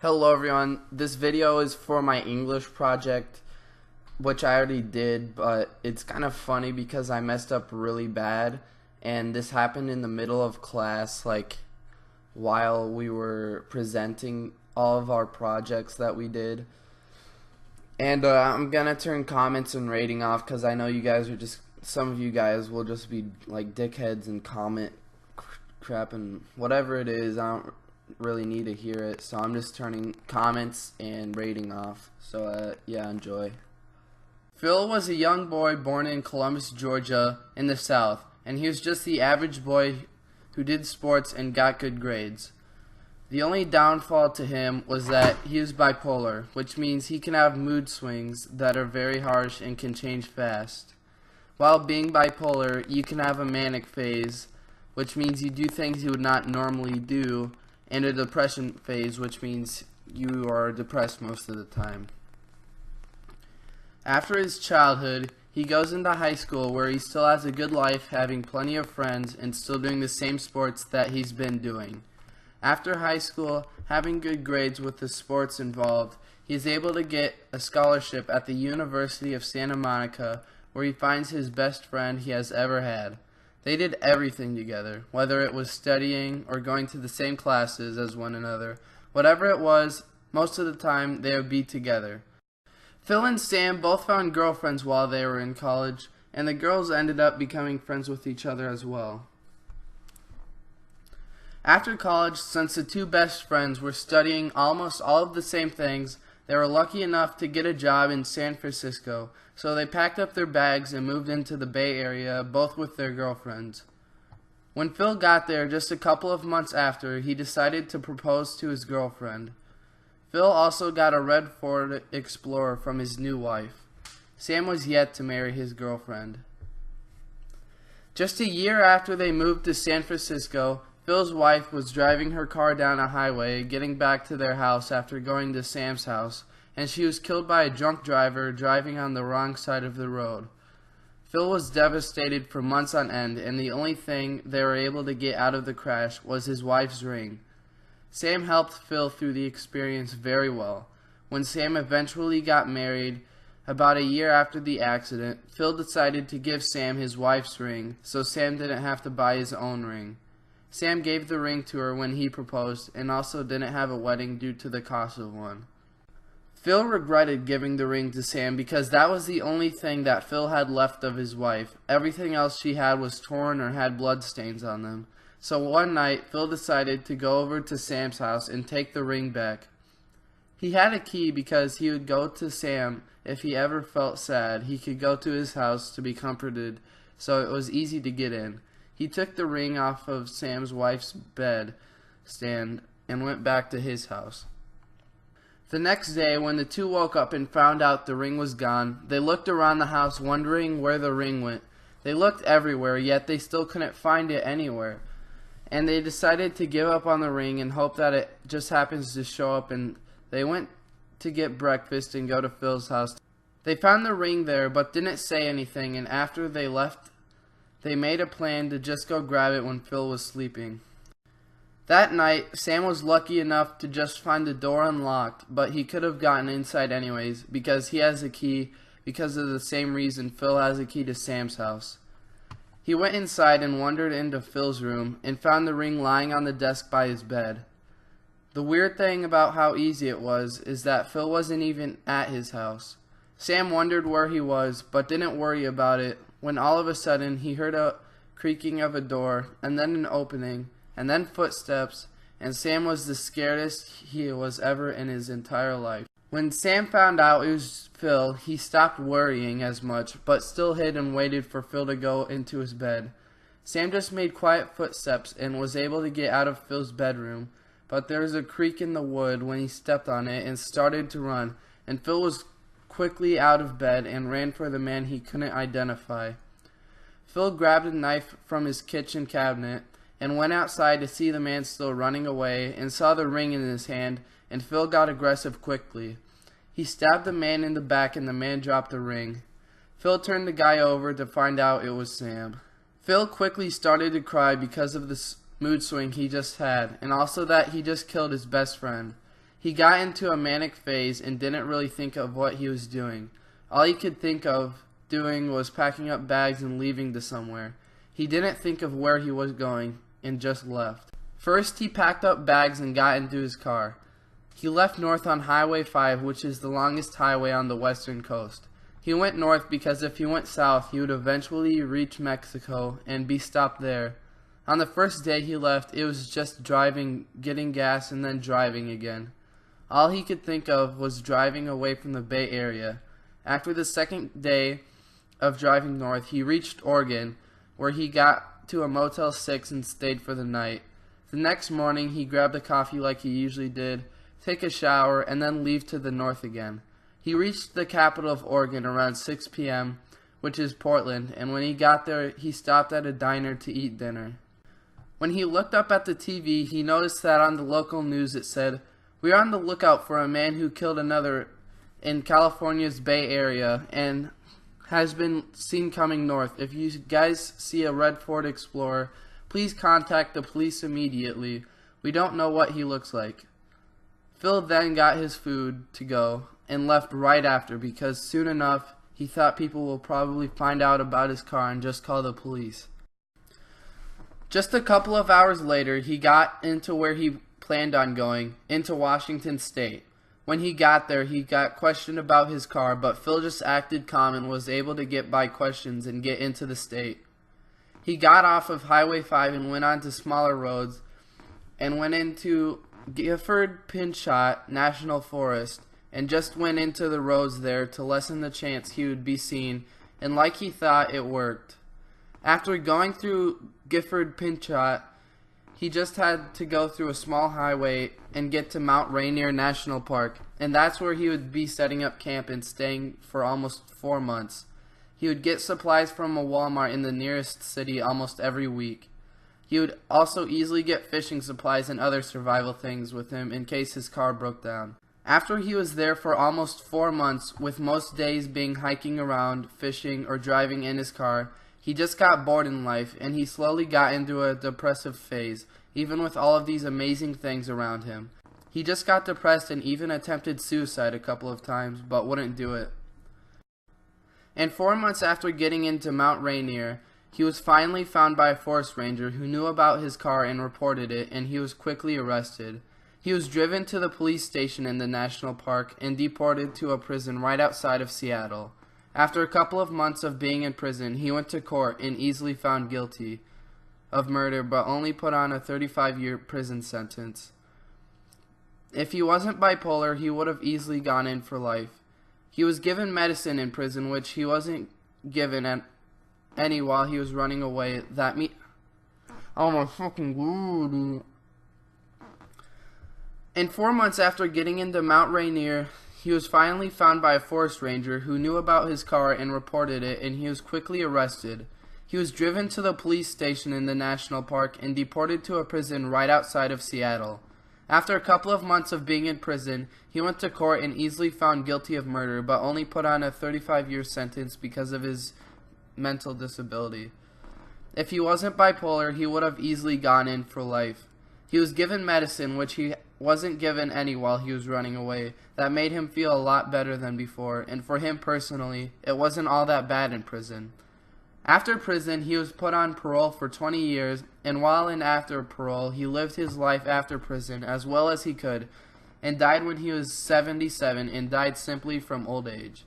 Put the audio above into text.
Hello everyone, this video is for my English project, which I already did, but it's kind of funny because I messed up really bad, and this happened in the middle of class, like while we were presenting all of our projects that we did. And I'm gonna turn comments and rating off because I know you guys are some of you guys will just be like dickheads and comment crap and whatever it is. I don't really need to hear it, so I'm just turning comments and rating off. So yeah, enjoy. Phil was a young boy born in Columbus, Georgia in the South, and he was just the average boy who did sports and got good grades. The only downfall to him was that he is bipolar, which means he can have mood swings that are very harsh and can change fast. While being bipolar, you can have a manic phase, which means you do things you would not normally do, and a depression phase, which means you are depressed most of the time. After his childhood, he goes into high school where he still has a good life, having plenty of friends and still doing the same sports that he's been doing. After high school, having good grades with the sports involved, he is able to get a scholarship at the University of Santa Monica, where he finds his best friend he has ever had. They did everything together, whether it was studying or going to the same classes as one another. Whatever it was, most of the time they would be together. Phil and Sam both found girlfriends while they were in college, and the girls ended up becoming friends with each other as well. After college, since the two best friends were studying almost all of the same things, they were lucky enough to get a job in San Francisco, so they packed up their bags and moved into the Bay Area, both with their girlfriends. When Phil got there, just a couple of months after, he decided to propose to his girlfriend. Phil also got a red Ford Explorer from his new wife. Sam was yet to marry his girlfriend. Just a year after they moved to San Francisco, Phil's wife was driving her car down a highway, getting back to their house after going to Sam's house, and she was killed by a drunk driver driving on the wrong side of the road. Phil was devastated for months on end, and the only thing they were able to get out of the crash was his wife's ring. Sam helped Phil through the experience very well. When Sam eventually got married, about a year after the accident, Phil decided to give Sam his wife's ring, so Sam didn't have to buy his own ring. Sam gave the ring to her when he proposed, and also didn't have a wedding due to the cost of one. Phil regretted giving the ring to Sam because that was the only thing that Phil had left of his wife. Everything else she had was torn or had bloodstains on them. So one night, Phil decided to go over to Sam's house and take the ring back. He had a key because he would go to Sam if he ever felt sad. He could go to his house to be comforted, so it was easy to get in. He took the ring off of Sam's wife's bed stand and went back to his house. The next day, when the two woke up and found out the ring was gone, they looked around the house wondering where the ring went. They looked everywhere, yet they still couldn't find it anywhere. And they decided to give up on the ring and hope that it just happens to show up, and they went to get breakfast and go to Phil's house. They found the ring there but didn't say anything, and after they left, they made a plan to just go grab it when Phil was sleeping. That night, Sam was lucky enough to just find the door unlocked, but he could have gotten inside anyways because he has a key because of the same reason Phil has a key to Sam's house. He went inside and wandered into Phil's room and found the ring lying on the desk by his bed. The weird thing about how easy it was is that Phil wasn't even at his house. Sam wondered where he was but didn't worry about it when all of a sudden he heard a creaking of a door and then an opening and then footsteps, and Sam was the scaredest he was ever in his entire life. When Sam found out it was Phil, he stopped worrying as much, but still hid and waited for Phil to go into his bed. Sam just made quiet footsteps and was able to get out of Phil's bedroom, but there was a creak in the wood when he stepped on it and started to run, and Phil was quickly out of bed and ran for the man he couldn't identify. Phil grabbed a knife from his kitchen cabinet and went outside to see the man still running away and saw the ring in his hand, and Phil got aggressive quickly. He stabbed the man in the back and the man dropped the ring. Phil turned the guy over to find out it was Sam. Phil quickly started to cry because of the mood swing he just had, and also that he just killed his best friend. He got into a manic phase and didn't really think of what he was doing. All he could think of doing was packing up bags and leaving to somewhere. He didn't think of where he was going and just left. First, he packed up bags and got into his car. He left north on Highway 5, which is the longest highway on the western coast. He went north because if he went south, he would eventually reach Mexico and be stopped there. On the first day he left, it was just driving, getting gas, and then driving again. All he could think of was driving away from the Bay Area. After the second day of driving north, he reached Oregon, where he got to a Motel 6 and stayed for the night. The next morning, he grabbed a coffee like he usually did, take a shower, and then leave to the north again. He reached the capital of Oregon around 6 p.m., which is Portland, and when he got there, he stopped at a diner to eat dinner. When he looked up at the TV, he noticed that on the local news it said, "We are on the lookout for a man who killed another in California's Bay Area and has been seen coming north. If you guys see a red Ford Explorer, please contact the police immediately. We don't know what he looks like." Phil then got his food to go and left right after because soon enough he thought people will probably find out about his car and just call the police. Just a couple of hours later, he got into where he planned on going, into Washington State. When he got there, he got questioned about his car, but Phil just acted calm and was able to get by questions and get into the state. He got off of Highway 5 and went on to smaller roads and went into Gifford Pinchot National Forest and just went into the roads there to lessen the chance he would be seen, and like he thought, it worked. After going through Gifford Pinchot, he just had to go through a small highway and get to Mount Rainier National Park, and that's where he would be setting up camp and staying for almost 4 months. He would get supplies from a Walmart in the nearest city almost every week. He would also easily get fishing supplies and other survival things with him in case his car broke down. After he was there for almost 4 months, with most days being hiking around, fishing, or driving in his car, he just got bored in life, and he slowly got into a depressive phase, even with all of these amazing things around him. He just got depressed and even attempted suicide a couple of times, but wouldn't do it. And 4 months after getting into Mount Rainier, he was finally found by a forest ranger who knew about his car and reported it, and he was quickly arrested. He was driven to the police station in the national park and deported to a prison right outside of Seattle. After a couple of months of being in prison, he went to court and easily found guilty of murder, but only put on a 35-year prison sentence. If he wasn't bipolar, he would have easily gone in for life. He was given medicine in prison, which he wasn't given any while he was running away. Oh my fucking god. And 4 months after getting into Mount Rainier, he was finally found by a forest ranger who knew about his car and reported it, and he was quickly arrested. He was driven to the police station in the national park and deported to a prison right outside of Seattle. After a couple of months of being in prison, he went to court and easily found guilty of murder, but only put on a 35-year sentence because of his mental disability. If he wasn't bipolar, he would have easily gone in for life. He was given medicine, which he wasn't given any while he was running away. That made him feel a lot better than before, and for him personally, it wasn't all that bad in prison. After prison, he was put on parole for 20 years, and while in after parole, he lived his life after prison as well as he could, and died when he was 77 and died simply from old age.